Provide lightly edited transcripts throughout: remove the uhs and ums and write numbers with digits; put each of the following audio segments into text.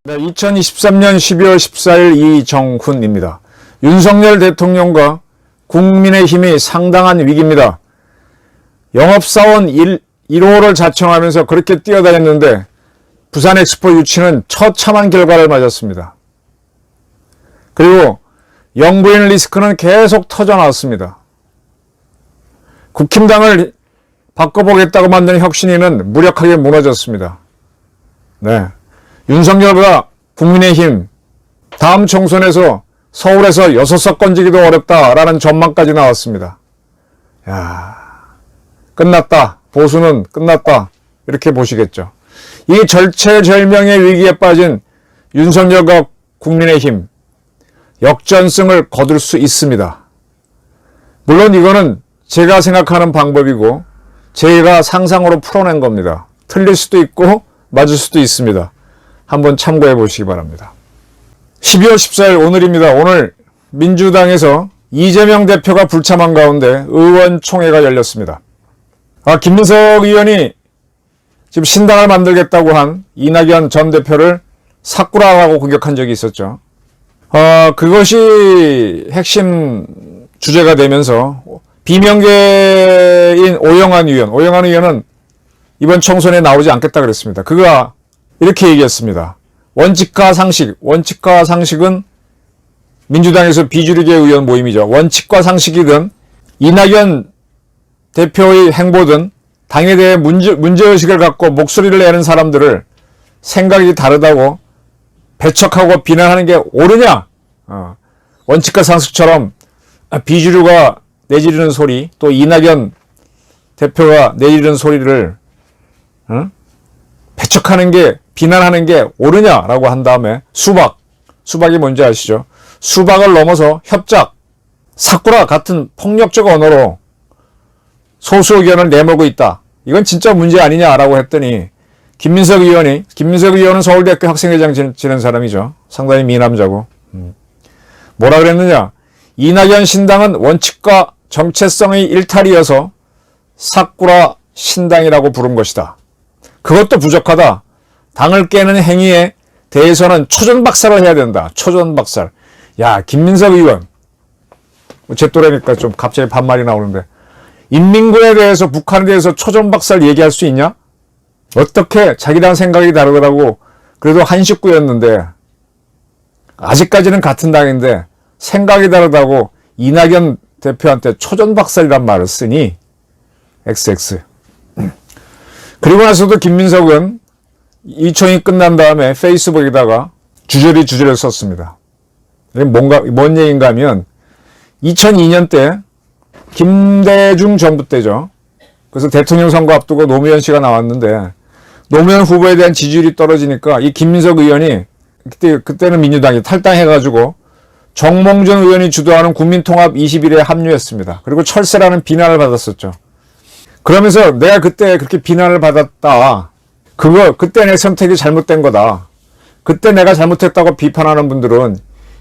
네, 2023년 12월 14일 이정훈입니다. 윤석열 대통령과 국민의힘이 상당한 위기입니다. 영업사원 1호를 자청하면서 그렇게 뛰어다녔는데 부산 엑스포 유치는 처참한 결과를 맞았습니다. 그리고 영부인 리스크는 계속 터져나왔습니다. 국힘당을 바꿔보겠다고 만든 혁신위는 무력하게 무너졌습니다. 네, 윤석열과 국민의힘 다음 총선에서 서울에서 6석 건지기도 어렵다라는 전망까지 나왔습니다. 야, 끝났다. 보수는 끝났다. 이렇게 보시겠죠. 이 절체절명의 위기에 빠진 윤석열과 국민의힘 역전승을 거둘 수 있습니다. 물론 이거는 제가 생각하는 방법이고 제가 상상으로 풀어낸 겁니다. 틀릴 수도 있고 맞을 수도 있습니다. 한번 참고해 보시기 바랍니다. 12월 14일 오늘입니다. 오늘 민주당에서 이재명 대표가 불참한 가운데 의원총회가 열렸습니다. 김민석 의원이 지금 신당을 만들겠다고 한 이낙연 전 대표를 사꾸라라고 공격한 적이 있었죠. 그것이 핵심 주제가 되면서 비명계인 오영환 의원은 이번 총선에 나오지 않겠다 그랬습니다. 그가 이렇게 얘기했습니다. 원칙과 상식은 민주당에서 비주류계 의원 모임이죠. 원칙과 상식이든 이낙연 대표의 행보든 당에 대해 문제의식을 갖고 목소리를 내는 사람들을 생각이 다르다고 배척하고 비난하는 게 옳으냐? 원칙과 상식처럼 비주류가 내지르는 소리, 또 이낙연 대표가 내지르는 소리를 배척하는 게, 비난하는 게 옳으냐라고 한 다음에 수박이 뭔지 아시죠? 수박을 넘어서 협작, 사쿠라 같은 폭력적 언어로 소수 의견을 내몰고 있다. 이건 진짜 문제 아니냐라고 했더니 김민석 의원은 서울대학교 학생회장 지낸 사람이죠. 상당히 미남자고. 뭐라 그랬느냐? 이낙연 신당은 원칙과 정체성의 일탈이어서 사쿠라 신당이라고 부른 것이다. 그것도 부족하다. 당을 깨는 행위에 대해서는 초전박살을 해야 된다. 초전박살. 야, 김민석 의원. 제 또래니까 좀 갑자기 반말이 나오는데. 인민군에 대해서, 북한에 대해서 초전박살 얘기할 수 있냐? 어떻게 자기랑 생각이 다르더라고. 그래도 한 식구였는데 아직까지는 같은 당인데 생각이 다르다고 이낙연 대표한테 초전박살이란 말을 쓰니 XX. 그리고 나서도 김민석은 이 총이 끝난 다음에 페이스북에다가 주저리 썼습니다. 뭔 얘기인가 하면 2002년 때 김대중 정부 때죠. 그래서 대통령 선거 앞두고 노무현 씨가 나왔는데 노무현 후보에 대한 지지율이 떨어지니까 이 김민석 의원이 그때는 민주당이 탈당해가지고 정몽준 의원이 주도하는 국민통합 21에 합류했습니다. 그리고 철새라는 비난을 받았었죠. 그러면서 내가 그때 그렇게 비난을 받았다. 그때 내 선택이 잘못된 거다. 그때 내가 잘못했다고 비판하는 분들은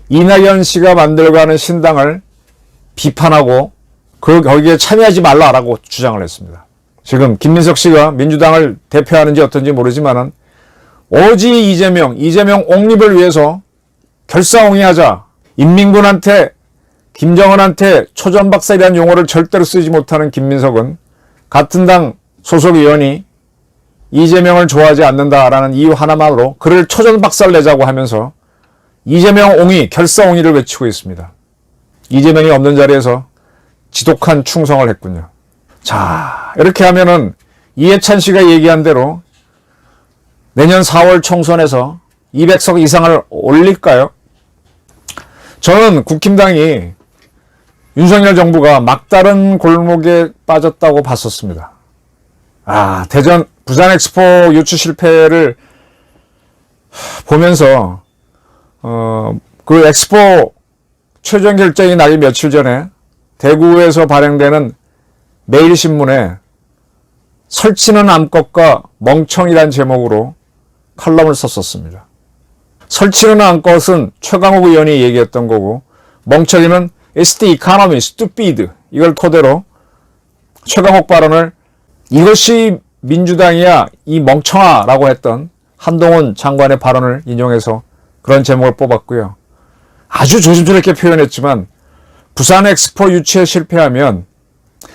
이낙연 씨가 만들어가는 신당을 비판하고 거기에 참여하지 말라라고 주장을 했습니다. 지금 김민석 씨가 민주당을 대표하는지 어떤지 모르지만은 오직 이재명 옹립을 위해서 결사옹위하자. 인민군한테 김정은한테 초전박살이라는 용어를 절대로 쓰지 못하는 김민석은 같은 당 소속 의원이 이재명을 좋아하지 않는다라는 이유 하나만으로 그를 초전박살 내자고 하면서 이재명 옹위, 결사옹위를 외치고 있습니다. 이재명이 없는 자리에서 지독한 충성을 했군요. 자, 이렇게 하면은 이해찬 씨가 얘기한 대로 내년 4월 총선에서 200석 이상을 올릴까요? 저는 국힘당이 윤석열 정부가 막다른 골목에 빠졌다고 봤었습니다. 부산 엑스포 유치 실패를 보면서 그 엑스포 최종 결정이 나기 며칠 전에 대구에서 발행되는 매일신문에 설치는 암컷과 멍청이란 제목으로 칼럼을 썼었습니다. 설치는 암컷은 최강욱 의원이 얘기했던 거고 멍청이는 It's the economy, stupid. 이걸 토대로 최강욱 발언을 이것이 민주당이야 이 멍청아라고 했던 한동훈 장관의 발언을 인용해서 그런 제목을 뽑았고요. 아주 조심스럽게 표현했지만 부산 엑스포 유치에 실패하면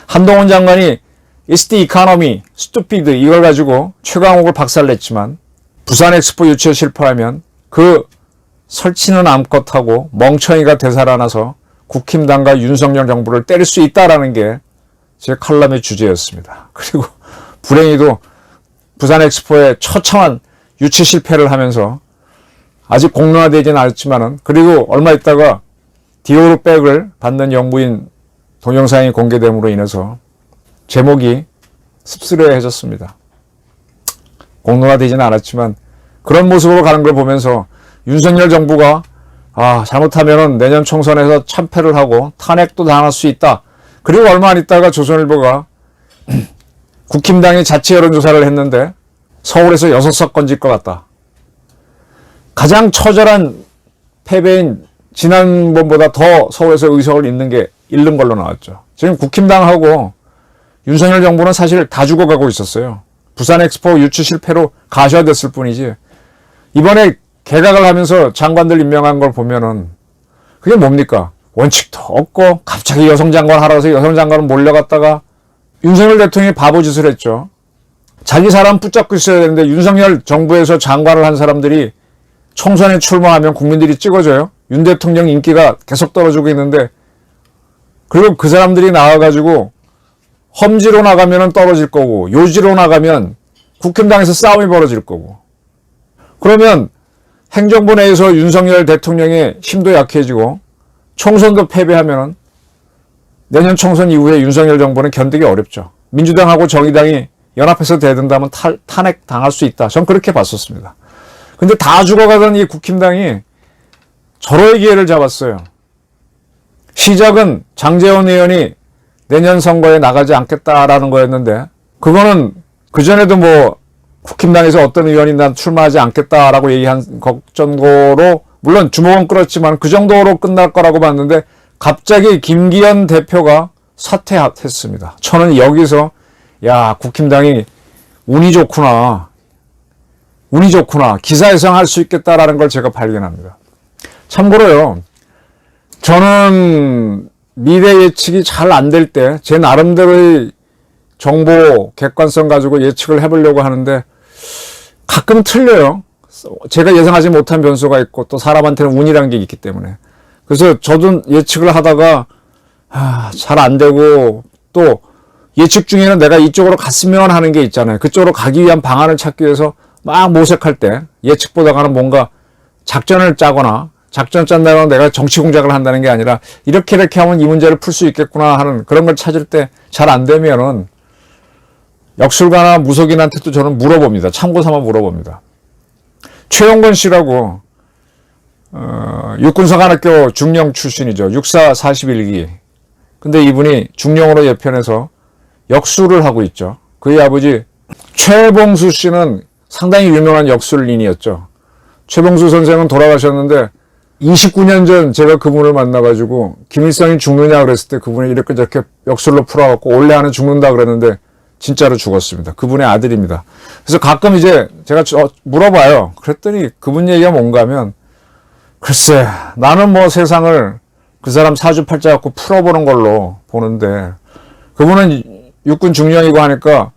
한동훈 장관이 It's the economy, stupid 이걸 가지고 최강욱을 박살냈지만 부산 엑스포 유치에 실패하면 그 설치는 암컷하고 멍청이가 되살아나서 국힘당과 윤석열 정부를 때릴 수 있다라는 게 제 칼럼의 주제였습니다. 그리고 불행히도 부산 엑스포에 처참한 유치 실패를 하면서 아직 공론화되지는 않았지만은 그리고 얼마 있다가 디오르백을 받는 영부인 동영상이 공개됨으로 인해서 제목이 씁쓸해졌습니다. 공론화되지는 않았지만 그런 모습으로 가는 걸 보면서 윤석열 정부가 잘못하면은 내년 총선에서 참패를 하고 탄핵도 당할 수 있다. 그리고 얼마 안 있다가 조선일보가 국힘당이 자체 여론조사를 했는데 서울에서 6석 건질 것 같다. 가장 처절한 패배인 지난번보다 더 서울에서 의석을 잃는 걸로 나왔죠. 지금 국힘당하고 윤석열 정부는 사실 다 죽어가고 있었어요. 부산 엑스포 유치 실패로 가셔야됐을 뿐이지. 이번에 개각을 하면서 장관들 임명한 걸 보면은 그게 뭡니까? 원칙도 없고 갑자기 여성장관 하라고 해서 여성장관은 몰려갔다가 윤석열 대통령이 바보짓을 했죠. 자기 사람 붙잡고 있어야 되는데 윤석열 정부에서 장관을 한 사람들이 총선에 출마하면 국민들이 찍어줘요. 윤 대통령 인기가 계속 떨어지고 있는데 그리고 그 사람들이 나와가지고 험지로 나가면 떨어질 거고 요지로 나가면 국힘당에서 싸움이 벌어질 거고 그러면 행정부 내에서 윤석열 대통령의 힘도 약해지고 총선도 패배하면 내년 총선 이후에 윤석열 정부는 견디기 어렵죠. 민주당하고 정의당이 연합해서 대든다면 탄핵 당할 수 있다. 전 그렇게 봤었습니다. 근데 다 죽어가던 이 국힘당이 절호의 기회를 잡았어요. 시작은 장제원 의원이 내년 선거에 나가지 않겠다라는 거였는데 그거는 그전에도 뭐 국힘당에서 어떤 의원이 난 출마하지 않겠다라고 얘기한 정도로 물론 주목은 끌었지만 그 정도로 끝날 거라고 봤는데 갑자기 김기현 대표가 사퇴했습니다. 저는 여기서 국힘당이 운이 좋구나. 기사회생 할 수 있겠다라는 걸 제가 발견합니다. 참고로요. 저는 미래 예측이 잘 안 될 때 제 나름대로의 정보 객관성 가지고 예측을 해보려고 하는데 가끔 틀려요. 제가 예상하지 못한 변수가 있고 또 사람한테는 운이라는 게 있기 때문에. 그래서 저도 예측을 하다가 잘 안 되고 또 예측 중에는 내가 이쪽으로 갔으면 하는 게 있잖아요. 그쪽으로 가기 위한 방안을 찾기 위해서 막 모색할 때 예측보다가는 뭔가 작전을 짜거나 작전 짠다면 내가 정치 공작을 한다는 게 아니라 이렇게 하면 이 문제를 풀 수 있겠구나 하는 그런 걸 찾을 때 잘 안 되면은 역술가나 무속인한테도 저는 물어봅니다. 참고 삼아 물어봅니다. 최용건 씨라고 육군사관학교 중령 출신이죠. 육사 41기. 근데 이분이 중령으로 예편해서 역술을 하고 있죠. 그의 아버지 최봉수 씨는 상당히 유명한 역술인이었죠. 최봉수 선생은 돌아가셨는데 29년 전 제가 그분을 만나가지고 김일성이 죽느냐 그랬을 때 그분이 이렇게 저렇게 역술로 풀어갖고 원래 하는 죽는다 그랬는데 진짜로 죽었습니다. 그분의 아들입니다. 그래서 가끔 이제 제가 물어봐요. 그랬더니 그분 얘기가 뭔가 하면 글쎄 나는 뭐 세상을 그 사람 사주팔자 갖고 풀어보는 걸로 보는데 그분은 육군 중령이고 하니까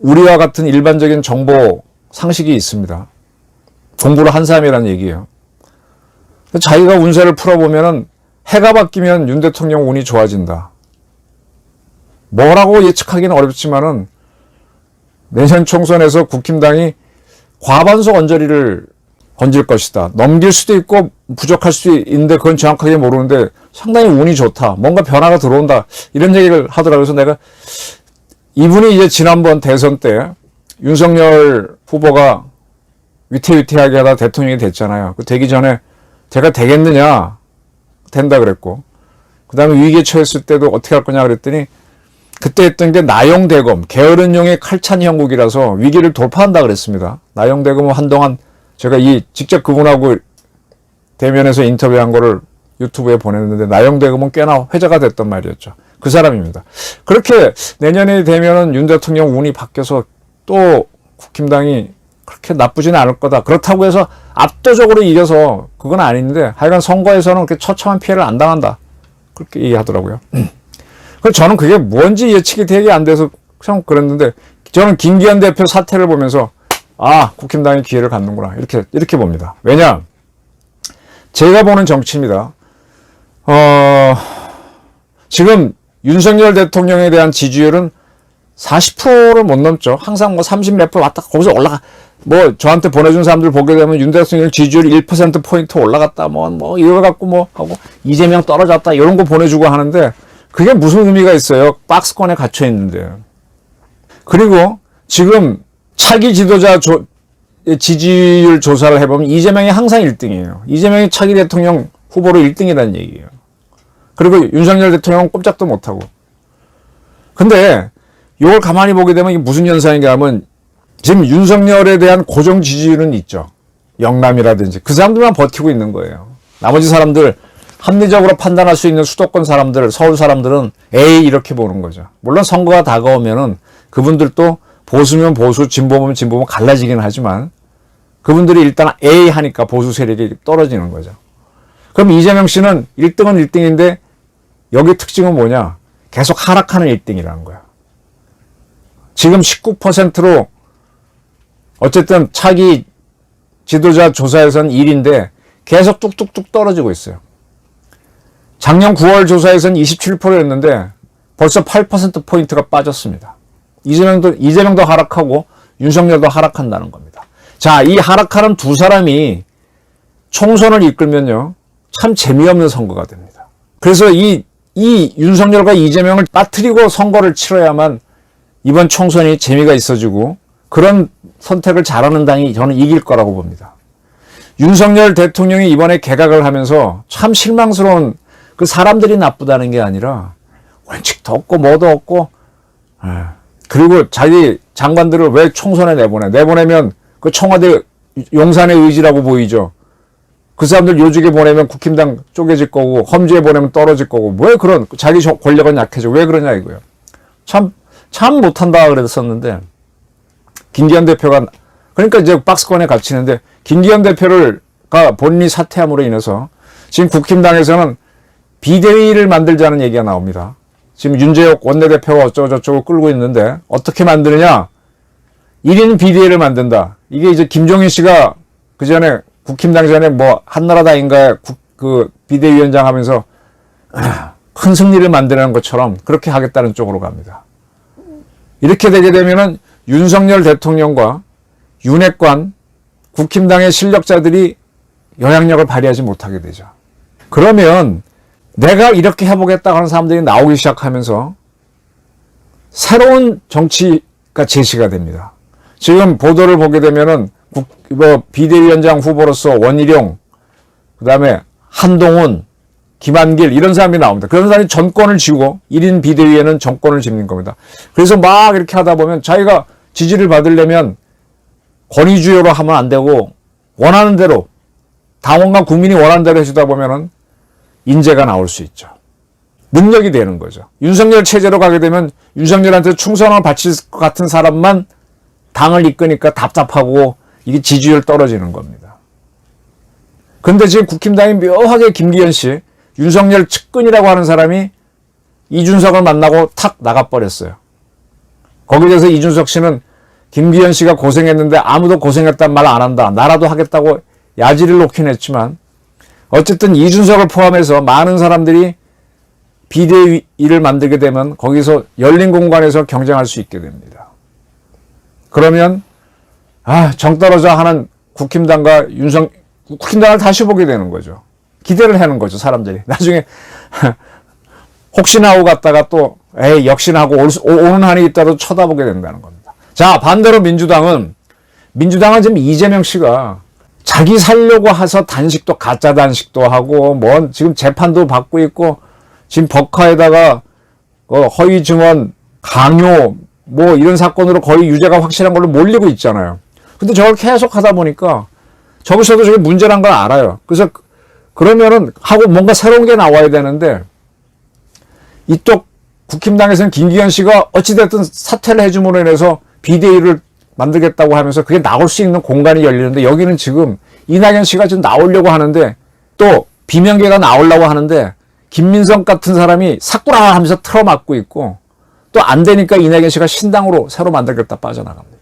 우리와 같은 일반적인 정보 상식이 있습니다. 공부를 한 사람이라는 얘기예요. 자기가 운세를 풀어보면은 해가 바뀌면 윤 대통령 운이 좋아진다. 뭐라고 예측하기는 어렵지만은 내년 총선에서 국힘당이 과반수 언저리를 건질 것이다. 넘길 수도 있고 부족할 수도 있는데 그건 정확하게 모르는데 상당히 운이 좋다. 뭔가 변화가 들어온다. 이런 얘기를 하더라고요. 그래서 내가 이분이 이제 지난번 대선 때 윤석열 후보가 위태위태하게 하다 대통령이 됐잖아요. 그 되기 전에 제가 되겠느냐? 된다 그랬고 그 다음에 위기에 처했을 때도 어떻게 할 거냐 그랬더니 그때 했던 게 나용대검, 게으른용의 칼찬 형국이라서 위기를 돌파한다 그랬습니다. 나용대검은 한동안 제가 직접 그분하고 대면에서 인터뷰한 거를 유튜브에 보냈는데 나영대금은 꽤나 회자가 됐던 말이었죠. 그 사람입니다. 그렇게 내년이 되면은 윤 대통령 운이 바뀌어서 또 국힘당이 그렇게 나쁘지는 않을 거다. 그렇다고 해서 압도적으로 이겨서 그건 아닌데 하여간 선거에서는 그렇게 처참한 피해를 안 당한다. 그렇게 얘기하더라고요. 그래서 저는 그게 뭔지 예측이 되게 안 돼서 참 그랬는데 저는 김기현 대표 사태를 보면서 아, 국힘당이 기회를 갖는구나. 이렇게 봅니다. 왜냐? 제가 보는 정치입니다. 지금 윤석열 대통령에 대한 지지율은 40%를 못 넘죠. 항상 뭐 30 몇 프로 왔다 거기서 올라가. 뭐 저한테 보내준 사람들 보게 되면 윤 대통령 지지율이 1%포인트 올라갔다. 뭐 이거 갖고 뭐 하고 이재명 떨어졌다. 이런 거 보내주고 하는데 그게 무슨 의미가 있어요. 박스권에 갇혀 있는데. 그리고 지금 차기 지도자 지지율 조사를 해보면 이재명이 항상 1등이에요. 이재명이 차기 대통령 후보로 1등이라는 얘기예요. 그리고 윤석열 대통령은 꼼짝도 못하고. 근데 이걸 가만히 보게 되면 이게 무슨 현상인가 하면 지금 윤석열에 대한 고정 지지율은 있죠. 영남이라든지 그 사람들만 버티고 있는 거예요. 나머지 사람들 합리적으로 판단할 수 있는 수도권 사람들, 서울 사람들은 에이 이렇게 보는 거죠. 물론 선거가 다가오면은 그분들도 보수면 보수, 진보면 진보면 갈라지긴 하지만 그분들이 일단 에이 하니까 보수 세력이 떨어지는 거죠. 그럼 이재명 씨는 1등은 1등인데 여기 특징은 뭐냐? 계속 하락하는 1등이라는 거야. 지금 19%로 어쨌든 차기 지도자 조사에서는 1인데 계속 뚝뚝뚝 떨어지고 있어요. 작년 9월 조사에서는 27%였는데 벌써 8%포인트가 빠졌습니다. 이재명도 하락하고 윤석열도 하락한다는 겁니다. 자, 이 하락하는 두 사람이 총선을 이끌면요. 참 재미없는 선거가 됩니다. 그래서 이 윤석열과 이재명을 빠뜨리고 선거를 치러야만 이번 총선이 재미가 있어지고 그런 선택을 잘하는 당이 저는 이길 거라고 봅니다. 윤석열 대통령이 이번에 개각을 하면서 참 실망스러운 그 사람들이 나쁘다는 게 아니라 원칙도 없고 뭐도 없고 그리고 자기 장관들을 왜 총선에 내보내면 그 청와대 용산의 의지라고 보이죠. 그 사람들 요직에 보내면 국힘당 쪼개질 거고 험지에 보내면 떨어질 거고 왜 그런 자기 권력은 약해져 왜 그러냐 이거예요. 참 못한다 그랬었는데 김기현 대표가 그러니까 이제 박스권에 갇히는데 김기현 대표가 본인이 사퇴함으로 인해서 지금 국힘당에서는 비대위를 만들자는 얘기가 나옵니다. 지금 윤재옥 원내대표가 어쩌고저쩌고 끌고 있는데 어떻게 만드느냐 1인 비대위를 만든다. 이게 이제 김종인 씨가 그 전에 국힘당 전에 뭐 한나라당인가에 그 비대위원장 하면서 큰 승리를 만드는 것처럼 그렇게 하겠다는 쪽으로 갑니다. 이렇게 되게 되면은 윤석열 대통령과 윤핵관 국힘당의 실력자들이 영향력을 발휘하지 못하게 되죠. 그러면 내가 이렇게 해보겠다고 하는 사람들이 나오기 시작하면서 새로운 정치가 제시가 됩니다. 지금 보도를 보게 되면은 비대위원장 후보로서 원희룡, 그 다음에 한동훈, 김한길 이런 사람이 나옵니다. 그런 사람이 전권을 쥐고 1인 비대위에는 정권을 짚는 겁니다. 그래서 막 이렇게 하다 보면 자기가 지지를 받으려면 권위주의로 하면 안 되고 원하는 대로 당원과 국민이 원하는 대로 해주다 보면은 인재가 나올 수 있죠. 능력이 되는 거죠. 윤석열 체제로 가게 되면 윤석열한테 충성을 바칠 것 같은 사람만 당을 이끄니까 답답하고 이게 지지율 떨어지는 겁니다. 근데 지금 국힘당이 묘하게 김기현 씨, 윤석열 측근이라고 하는 사람이 이준석을 만나고 탁 나가버렸어요. 거기에 대해서 이준석 씨는 김기현 씨가 고생했는데 아무도 고생했단 말 안 한다. 나라도 하겠다고 야지를 놓긴 했지만 어쨌든 이준석을 포함해서 많은 사람들이 비대위를 만들게 되면 거기서 열린 공간에서 경쟁할 수 있게 됩니다. 그러면 정 떨어져 하는 국힘당과 국힘당을 다시 보게 되는 거죠. 기대를 하는 거죠, 사람들이. 나중에 혹시나 하고 갔다가 또 역시나 하고 오는 한이 있다도 쳐다보게 된다는 겁니다. 자, 반대로 민주당은 지금 이재명 씨가 자기 살려고 해서 단식도 가짜 단식도 하고 지금 재판도 받고 있고 지금 법카에다가 허위 증언 강요 이런 사건으로 거의 유죄가 확실한 걸로 몰리고 있잖아요. 근데 저걸 계속 하다 보니까 저기서도 저게 문제란 걸 알아요. 그래서 그러면은 하고 뭔가 새로운 게 나와야 되는데 이쪽 국힘당에서는 김기현 씨가 어찌됐든 사퇴를 해줌으로 인해서 비대위를 만들겠다고 하면서 그게 나올 수 있는 공간이 열리는데 여기는 지금 이낙연 씨가 지금 나오려고 하는데 또 비명계가 나오려고 하는데 김민석 같은 사람이 사꾸라 하면서 틀어막고 있고 또 안 되니까 이낙연 씨가 신당으로 새로 만들겠다 빠져나갑니다.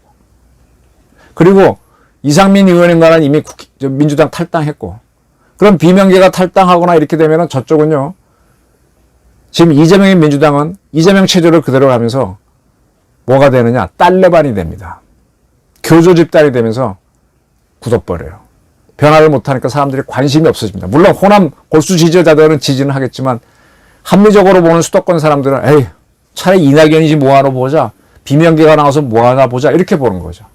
그리고 이상민 의원인가는 이미 민주당 탈당했고 그럼 비명계가 탈당하거나 이렇게 되면은 저쪽은요 지금 이재명의 민주당은 이재명 체제를 그대로 가면서 뭐가 되느냐 딸레반이 됩니다. 교조 집단이 되면서 굳어버려요. 변화를 못하니까 사람들이 관심이 없어집니다. 물론 호남 골수 지지자들은 지지는 하겠지만 합리적으로 보는 수도권 사람들은 에이 차라리 이낙연이지 뭐하러 보자. 비명계가 나와서 뭐하나 보자. 이렇게 보는 거죠.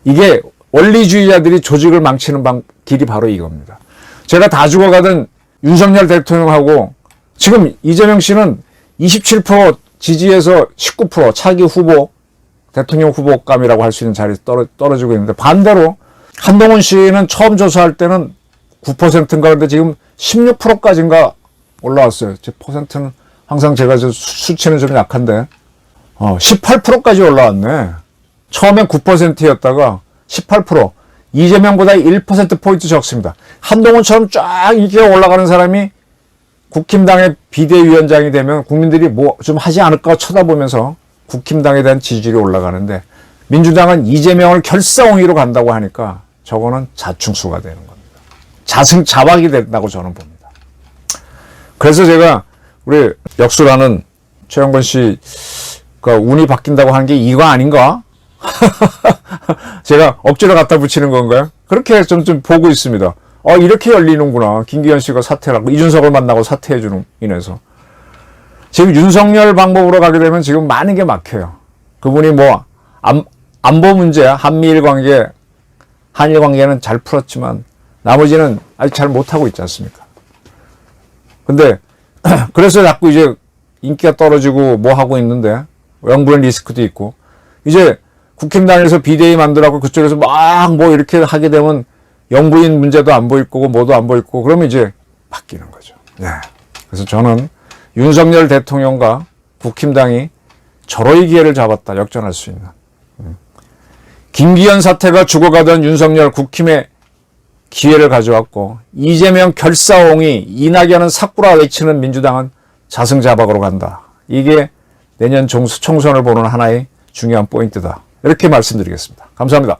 이게 원리주의자들이 조직을 망치는 길이 바로 이겁니다. 제가 다 죽어가던 윤석열 대통령하고 지금 이재명 씨는 27% 지지에서 19% 차기 후보 대통령 후보감이라고 할 수 있는 자리에 떨어지고 있는데 반대로 한동훈 씨는 처음 조사할 때는 9%인가 그런데 지금 16%까지인가 올라왔어요. 제 퍼센트는 항상 제가 수치는 좀 약한데 18%까지 올라왔네. 처음엔 9%였다가 18%. 이재명보다 1%포인트 적습니다. 한동훈처럼 쫙 이렇게 올라가는 사람이 국힘당의 비대위원장이 되면 국민들이 뭐 좀 하지 않을까 쳐다보면서 국힘당에 대한 지지율이 올라가는데 민주당은 이재명을 결사옹위로 간다고 하니까 저거는 자충수가 되는 겁니다. 자승자박이 된다고 저는 봅니다. 그래서 제가 우리 역수라는 최영건 씨가 운이 바뀐다고 하는 게 이거 아닌가? 제가 억지로 갖다 붙이는 건가요? 그렇게 좀 보고 있습니다. 이렇게 열리는구나. 김기현 씨가 사퇴를 하고 이준석을 만나고 사퇴해주는 인해서. 지금 윤석열 방법으로 가게 되면 지금 많은 게 막혀요. 그분이 뭐 안보 문제야. 한미일 관계, 한일 관계는 잘 풀었지만 나머지는 아직 잘 못하고 있지 않습니까? 근데 그래서 자꾸 이제 인기가 떨어지고 뭐 하고 있는데 영부인 리스크도 있고 이제 국힘당에서 비대위 만들라고 그쪽에서 막 뭐 이렇게 하게 되면 영부인 문제도 안 보일 거고 뭐도 안 보일 거고 그러면 이제 바뀌는 거죠. 네. 그래서 저는 윤석열 대통령과 국힘당이 절호의 기회를 잡았다. 역전할 수 있는. 김기현 사태가 죽어가던 윤석열 국힘의 기회를 가져왔고 이재명 결사옹위 이낙연은 사꾸라 외치는 민주당은 자승자박으로 간다. 이게 내년 총선을 보는 하나의 중요한 포인트다. 이렇게 말씀드리겠습니다. 감사합니다.